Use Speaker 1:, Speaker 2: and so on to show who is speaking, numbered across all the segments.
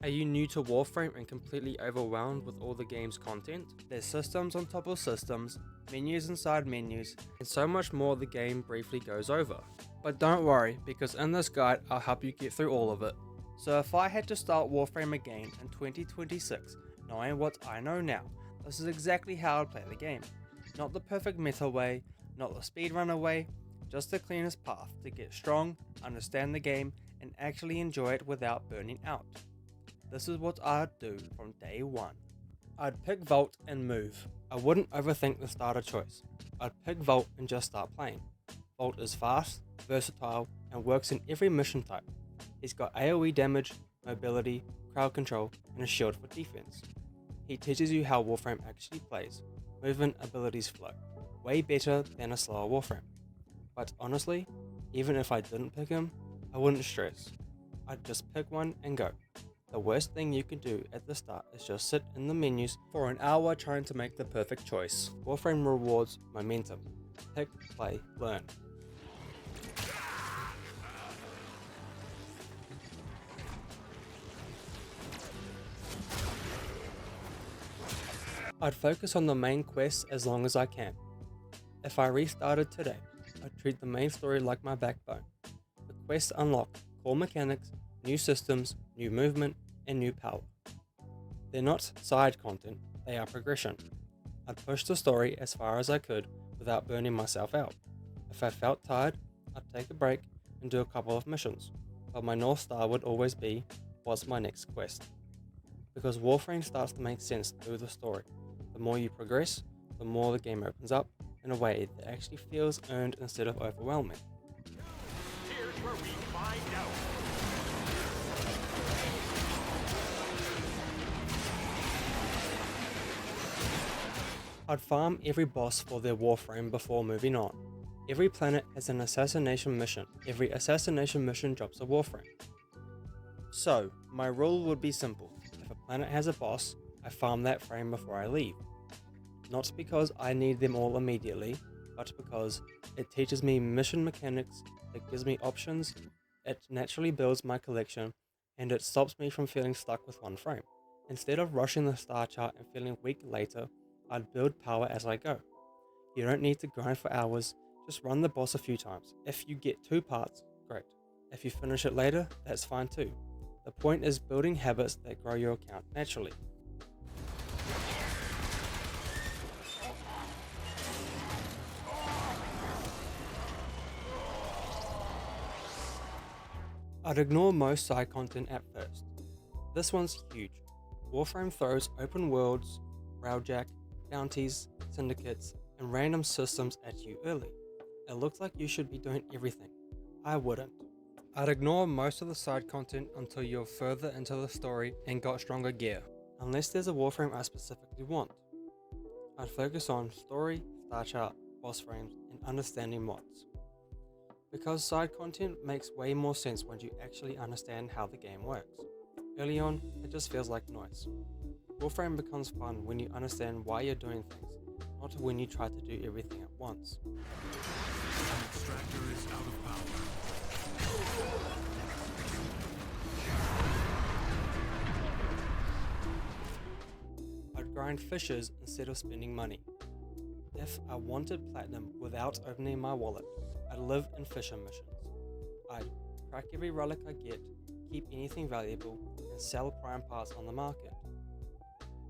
Speaker 1: Are you new to Warframe and completely overwhelmed with all the game's content? There's systems on top of systems, menus inside menus, and so much more the game briefly goes over. But don't worry, because in this guide I'll help you get through all of it. So if I had to start Warframe again in 2026, knowing what I know now, this is exactly how I'd play the game. Not the perfect meta way, not the speedrunner way, just the cleanest path to get strong, understand the game, and actually enjoy it without burning out. This is what I'd do from day one. I'd pick Vault and move. I wouldn't overthink the starter choice. I'd pick Vault and just start playing. Vault is fast, versatile, and works in every mission type. He's got AoE damage, mobility, crowd control, and a shield for defense. He teaches you how Warframe actually plays. Movement abilities flow. Way better than a slower Warframe. But honestly, even if I didn't pick him, I wouldn't stress. I'd just pick one and go. The worst thing you can do at the start is just sit in the menus for an hour trying to make the perfect choice. Warframe rewards momentum. Pick, play, learn. I'd focus on the main quests as long as I can. If I restarted today, I'd treat the main story like my backbone. The quests unlock core mechanics, new systems, new movement, and new power. They're not side content, they are progression. I'd push the story as far as I could without burning myself out. If I felt tired, I'd take a break and do a couple of missions, but my North Star would always be, what's my next quest? Because Warframe starts to make sense through the story. The more you progress, the more the game opens up in a way that actually feels earned instead of overwhelming.
Speaker 2: Here's where we find out.
Speaker 1: I'd farm every boss for their Warframe before moving on. Every planet has an assassination mission. Every assassination mission drops a Warframe. So, my rule would be simple. If a planet has a boss, I farm that frame before I leave. Not because I need them all immediately, but because it teaches me mission mechanics, it gives me options, it naturally builds my collection, and it stops me from feeling stuck with one frame. Instead of rushing the star chart and feeling weak later, I'd build power as I go. You don't need to grind for hours, just run the boss a few times. If you get 2 parts, great. If you finish it later, that's fine too. The point is building habits that grow your account naturally. I'd ignore most side content at first. This one's huge. Warframe throws open worlds, railjack, bounties, syndicates, and random systems at you early. It looks like you should be doing everything. I wouldn't. I'd ignore most of the side content until you're further into the story and got stronger gear, unless there's a Warframe I specifically want. I'd focus on story, star chart, boss frames, and understanding mods. Because side content makes way more sense when you actually understand how the game works. Early on, it just feels like noise. Warframe becomes fun when you understand why you're doing things, not when you try to do everything at once.
Speaker 2: An extractor is out of power.
Speaker 1: I'd grind fishes instead of spending money. If I wanted platinum without opening my wallet, I'd live in fisher missions. I'd crack every relic I get, keep anything valuable, and sell prime parts on the market.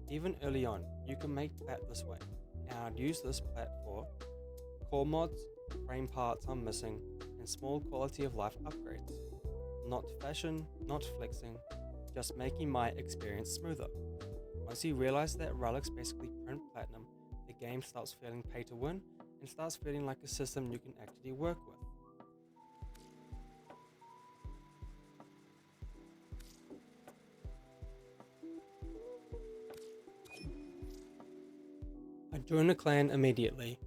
Speaker 1: Even early on, you can make plat this way, and I'd use this plat for core mods, frame parts I'm missing, and small quality of life upgrades. Not fashion, not flexing, just making my experience smoother. Once you realize that relics basically print platinum, the game starts feeling pay to win and starts feeling like a system you can actually work with. I join a clan immediately.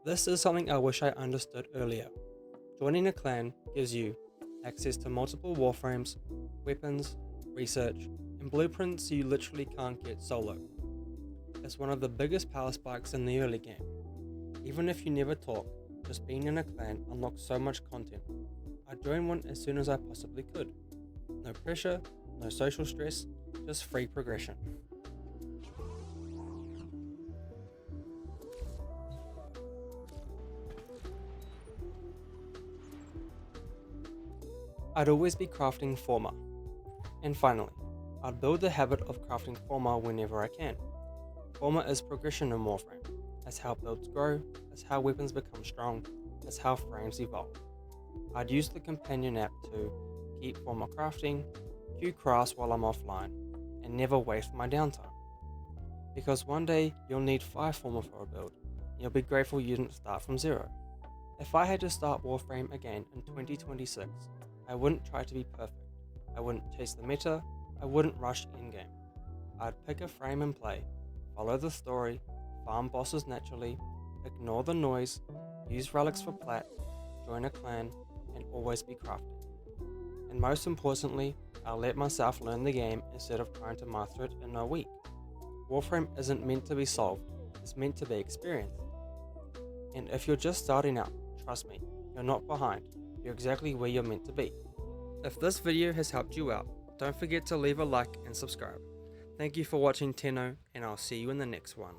Speaker 1: This is something I wish I understood earlier. Joining a clan gives you access to multiple warframes, weapons, research, and blueprints you literally can't get solo. It's one of the biggest power spikes in the early game. Even if you never talk, just being in a clan unlocks so much content. I joined one as soon as I possibly could. No pressure, No social stress, just free progression. I'd always be crafting forma. And finally, I'd build the habit of crafting forma whenever I can. Forma is progression in Warframe. That's how builds grow, that's how weapons become strong, that's how frames evolve. I'd use the companion app to keep forma crafting, queue crafts while I'm offline, and never waste my downtime. Because one day you'll need 5 forma for a build, and you'll be grateful you didn't start from 0. If I had to start Warframe again in 2026, I wouldn't try to be perfect. I wouldn't chase the meta, I wouldn't rush in-game. I'd pick a frame and play, follow the story, farm bosses naturally, ignore the noise, use relics for plat, join a clan, and always be crafting. And most importantly, I'll let myself learn the game instead of trying to master it in a week. Warframe isn't meant to be solved, it's meant to be experienced. And if you're just starting out, trust me, you're not behind, you're exactly where you're meant to be. If this video has helped you out, don't forget to leave a like and subscribe. Thank you for watching Tenno, and I'll see you in the next one.